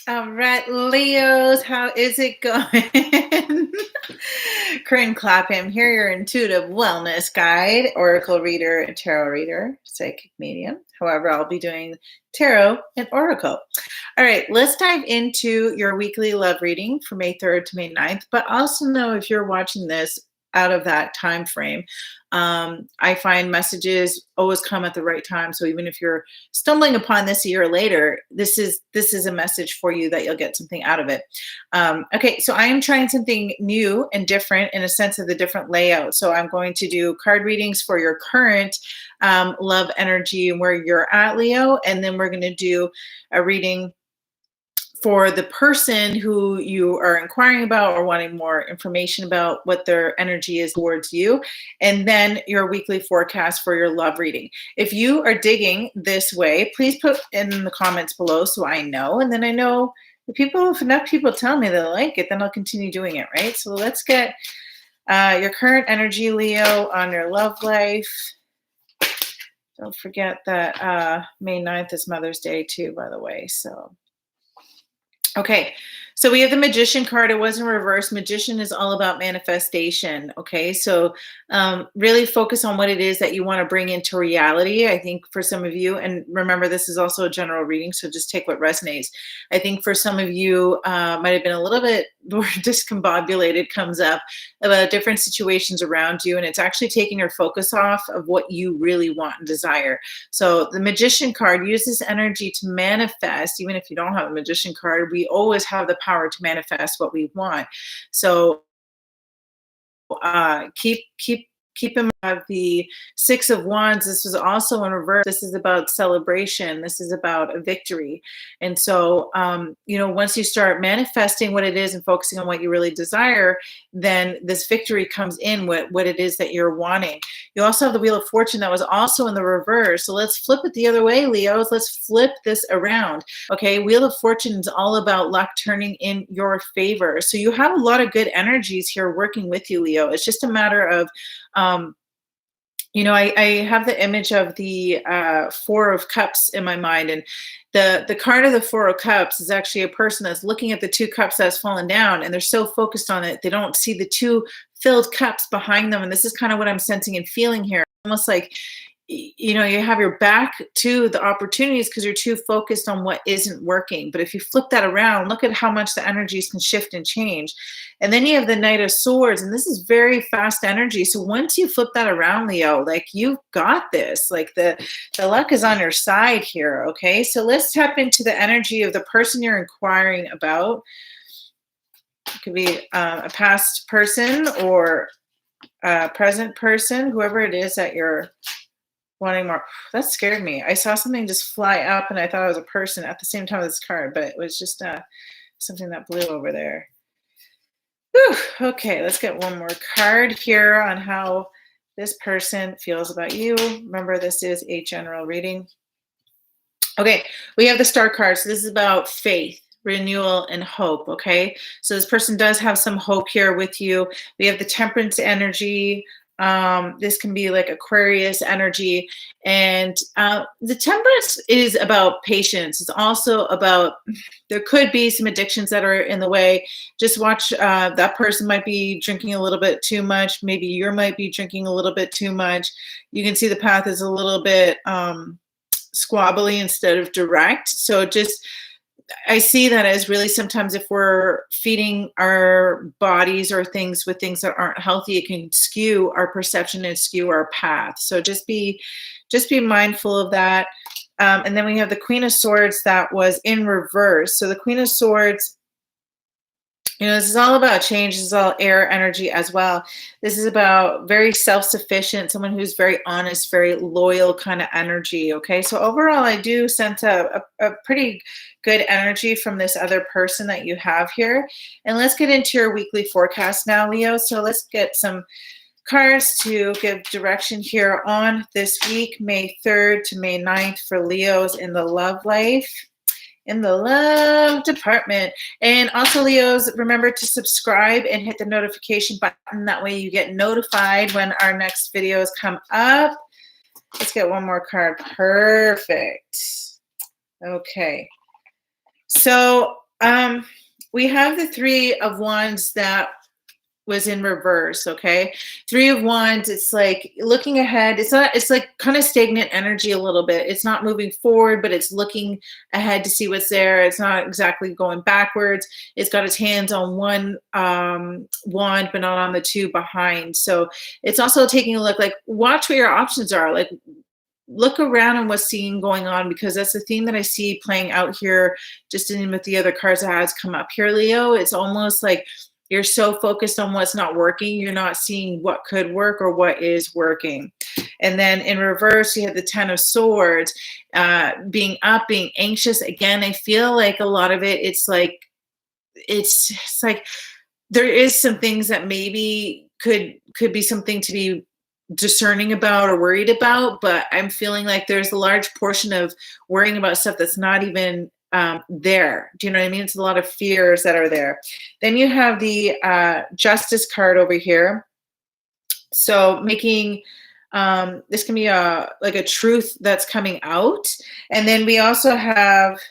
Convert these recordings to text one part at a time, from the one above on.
All right, Leos, how is it going? Corinne Clapham here, your intuitive wellness guide, oracle reader, and tarot reader, psychic medium. However, I'll be doing tarot and oracle. All right, let's dive into your weekly love reading from May 3rd to May 9th, but also know if you're watching this out of that time frame. I find messages always come at the right time. So even if you're stumbling upon this a year later, this is a message for you that you'll get something out of it. Okay, so I am trying something new and different in a sense of the different layout. So I'm going to do card readings for your current love energy and where you're at, Leo, and then we're going to do a reading for the person who you are inquiring about or wanting more information about what their energy is towards you, and then your weekly forecast for your love reading. If you are digging this way, please put in the comments below so I know, and then I know if enough people tell me they like it, then I'll continue doing it, right? So let's get your current energy, Leo, on your love life. Don't forget that May 9th is Mother's Day too, by the way, so okay, so we have the Magician card. It was in reverse. Magician is all about manifestation. Okay, so really focus on what it is that you want to bring into reality. I think for some of you, and remember, this is also a general reading, so just take what resonates. I think for some of you, might have been a little bit more discombobulated, comes up about different situations around you, and it's actually taking your focus off of what you really want and desire. So the Magician card uses energy to manifest. Even if you don't have a Magician card, we always have the power to manifest what we want. So keep in mind the Six of Wands. This was also in reverse. This is about celebration. This is about a victory. And so, once you start manifesting what it is and focusing on what you really desire, then this victory comes in with what it is that you're wanting. You also have the Wheel of Fortune that was also in the reverse. So let's flip it the other way, Leos. Let's flip this around. Okay, Wheel of Fortune is all about luck turning in your favor. So you have a lot of good energies here working with you, Leo. It's just a matter of I have the image of the Four of Cups in my mind, and the card of the Four of Cups is actually a person that's looking at the two cups that's fallen down, and they're so focused on it, they don't see the two filled cups behind them. And this is kind of what I'm sensing and feeling here. Almost like, you have your back to the opportunities because you're too focused on what isn't working. But if you flip that around, look at how much the energies can shift and change. And then you have the Knight of Swords, and this is very fast energy. So once you flip that around, Leo, like, you've got this. Like, the luck is on your side here. Okay, so let's tap into the energy of the person you're inquiring about. It could be a past person or a present person, whoever it is that you're wanting more. That scared me. I saw something just fly up and I thought it was a person at the same time as this card, but it was just something that blew over there. Whew. Okay, let's get one more card here on how this person feels about you. Remember, this is a general reading. Okay, we have the Star card. So this is about faith, renewal, and hope. Okay, so this person does have some hope here with you. We have the Temperance energy. This can be like Aquarius energy, and the Temperance is about patience. It's also about, there could be some addictions that are in the way. Just watch, that person might be drinking a little bit too much. Maybe you might be drinking a little bit too much. You can see the path is a little bit squabbly instead of direct. So I see that as really sometimes if we're feeding our bodies or things with things that aren't healthy, it can skew our perception and skew our path. So just be mindful of that. And then we have the Queen of Swords that was in reverse. So the Queen of Swords, this is all about change. This is all air energy as well. This is about very self-sufficient, someone who's very honest, very loyal kind of energy. Okay, so overall, I do sense a pretty good energy from this other person that you have here. And let's get into your weekly forecast now, Leo. So let's get some cards to give direction here on this week, May 3rd to May 9th for Leos in the love life, in the love department. And also, Leos, remember to subscribe and hit the notification button. That way you get notified when our next videos come up. Let's get one more card. Perfect. Okay. So Um, we have the Three of Wands that was in reverse, okay? Three of Wands, it's like looking ahead. It's like kind of stagnant energy a little bit. It's not moving forward, but it's looking ahead to see what's there. It's not exactly going backwards. It's got its hands on one wand, but not on the two behind. So it's also taking a look, like watch what your options are. Like look around and what's seeing going on, because that's the theme that I see playing out here, just in with the other cards that has come up here, Leo. It's almost like you're so focused on what's not working, you're not seeing what could work or what is working. And then in reverse, you have the Ten of Swords, being up, being anxious. Again, I feel like a lot of it, it's like there is some things that maybe could be something to be discerning about or worried about, but I'm feeling like there's a large portion of worrying about stuff that's not even there. Do you know what I mean? It's a lot of fears that are there. Then you have the Justice card over here. So making this can be a like a truth that's coming out. And then we also have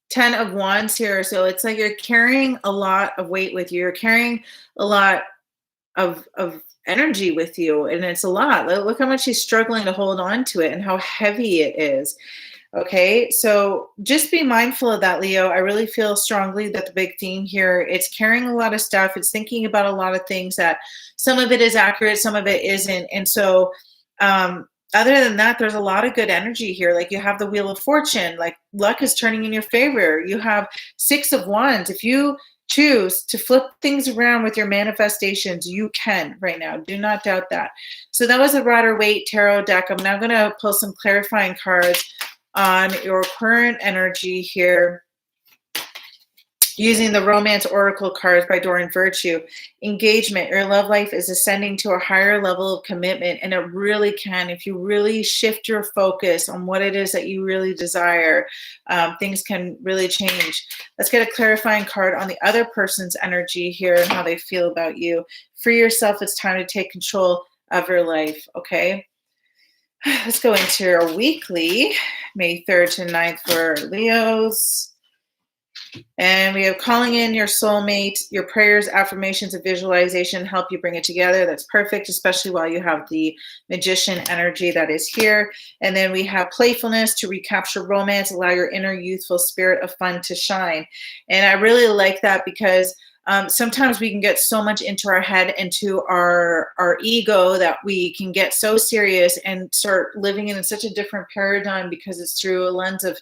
Ten of Wands here. So it's like you're carrying a lot of weight with you. You're carrying a lot of energy with you, and it's a lot. Look how much she's struggling to hold on to it and how heavy it is. Okay, so just be mindful of that, Leo. I really feel strongly that the big theme here, it's carrying a lot of stuff. It's thinking about a lot of things that some of it is accurate, some of it isn't. And so other than that, there's a lot of good energy here. Like you have the Wheel of Fortune, like luck is turning in your favor. You have Six of Wands. If you choose to flip things around with your manifestations, you can right now. Do not doubt that. So that was a Waite tarot deck. I'm now going to pull some clarifying cards on your current energy here, using the Romance Oracle cards by Doreen Virtue. Engagement, your love life is ascending to a higher level of commitment, and it really can. If you really shift your focus on what it is that you really desire, things can really change. Let's get a clarifying card on the other person's energy here and how they feel about you. Free yourself. It's time to take control of your life, okay? Let's go into your weekly, May 3rd to 9th for Leos. And we have calling in your soulmate. Your prayers, affirmations, and visualization help you bring it together. That's perfect, especially while you have the Magician energy that is here. And then we have playfulness to recapture romance, allow your inner youthful spirit of fun to shine. And I really like that because sometimes we can get so much into our head, into our ego, that we can get so serious and start living in such a different paradigm because it's through a lens of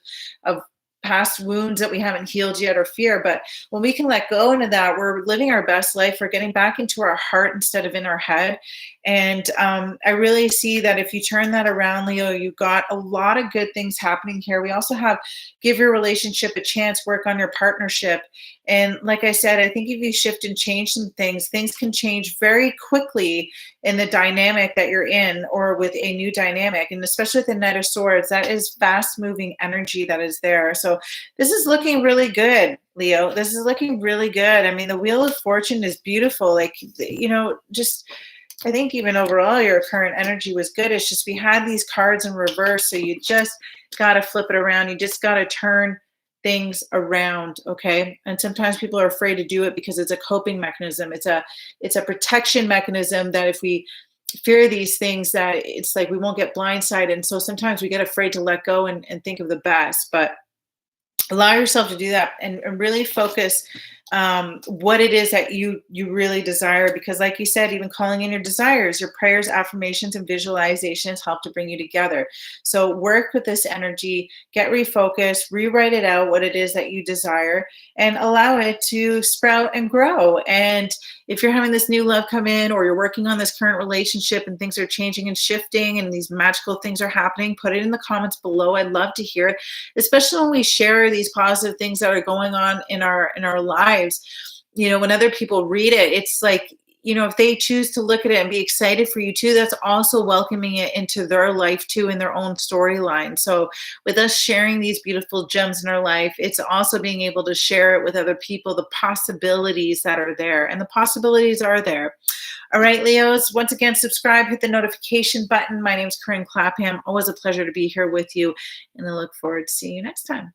past wounds that we haven't healed yet, or fear. But when we can let go into that, we're living our best life. We're getting back into our heart instead of in our head. And I really see that if you turn that around, Leo, you've got a lot of good things happening here. We also have give your relationship a chance, work on your partnership. And like I said, I think if you shift and change some things, things can change very quickly in the dynamic that you're in, or with a new dynamic. And especially with the Knight of Swords, that is fast moving energy that is there. So this is looking really good, Leo. This is looking really good. I mean, the Wheel of Fortune is beautiful. Like, you know, just, I think even overall your current energy was good. It's just we had these cards in reverse, so you just got to flip it around. You just got to turn things around, okay? And sometimes people are afraid to do it because it's a coping mechanism. It's a protection mechanism that if we fear these things, that it's like we won't get blindsided. And so sometimes we get afraid to let go and think of the best. But allow yourself to do that and really focus what it is that you really desire, because like you said, even calling in your desires, your prayers, affirmations, and visualizations help to bring you together. So work with this energy, get refocused, rewrite it out, what it is that you desire, and allow it to sprout and grow. And if you're having this new love come in, or you're working on this current relationship and things are changing and shifting and these magical things are happening, put it in the comments below. I'd love to hear it, especially when we share these positive things that are going on in our lives. You know, when other people read it, it's like, you know, if they choose to look at it and be excited for you too, that's also welcoming it into their life too, in their own storyline. So with us sharing these beautiful gems in our life, it's also being able to share it with other people, the possibilities that are there, and the possibilities are there. All right, Leos, once again, subscribe, hit the notification button. My name is Corinne Clapham. Always a pleasure to be here with you, and I look forward to seeing you next time.